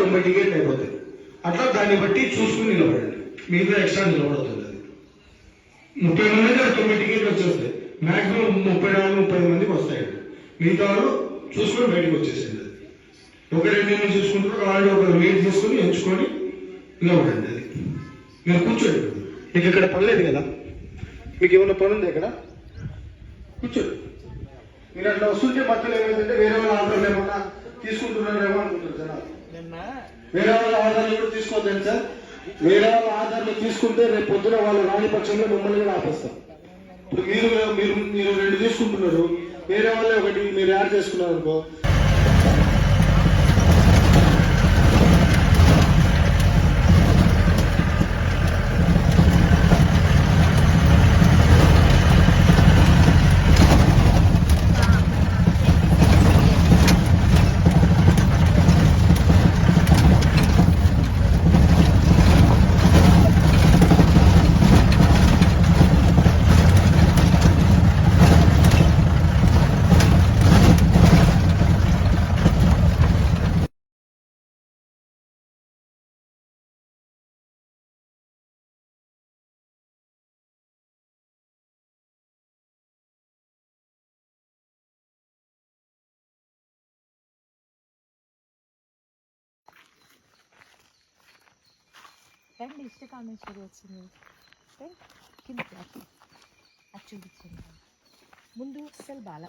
90 టికెట్లు అయిపోతాయి. అట్లా దాన్ని బట్టి చూసుకుని నిలబడండి. మీద ఎక్స్ట్రా నిలబడుతుంది. అది 30 మందికి 9 టికెట్లు వచ్చేస్తాయి. మాక్సిమం 34-30 మందికి వస్తాయండి. మిగతా వాళ్ళు చూసుకొని బయటకు వచ్చేసింది. ఒకటి రెండు చూసుకుంటారు. వాళ్ళు ఒక వెయిట్ చేసుకుని ఎంచుకొని నిలబడండి. అది మీరు కూర్చోండి. మీకు ఇక్కడ పని లేదు కదా, మీకు ఏమైనా పని ఉంది ఇక్కడ కూర్చోండి. మీరు అట్లా వస్తుంటే మధ్యలో ఏమైందంటే వేరే వాళ్ళ ఆర్డర్లు ఏమన్నా తీసుకుంటున్నారేమో అనుకుంటారు జనాలు. వేరే వాళ్ళ ఆర్డర్లు కూడా తీసుకోవద్దండి సార్. వేరే వాళ్ళ ఆర్డర్లు తీసుకుంటే రేపు పొద్దున వాళ్ళు రాని పక్షంలో మిమ్మల్ని కూడా ఆపేస్తారు. ఇప్పుడు మీరు 2 తీసుకుంటున్నారు, వేరే వాళ్ళే ఒకటి మీరు యాడ్ చేసుకున్నారు అనుకో. రండి, ఇష్టకామేశ్వరి వచ్చింది. కింద యాక్చువల్లీ ముందు అస్సలు బాల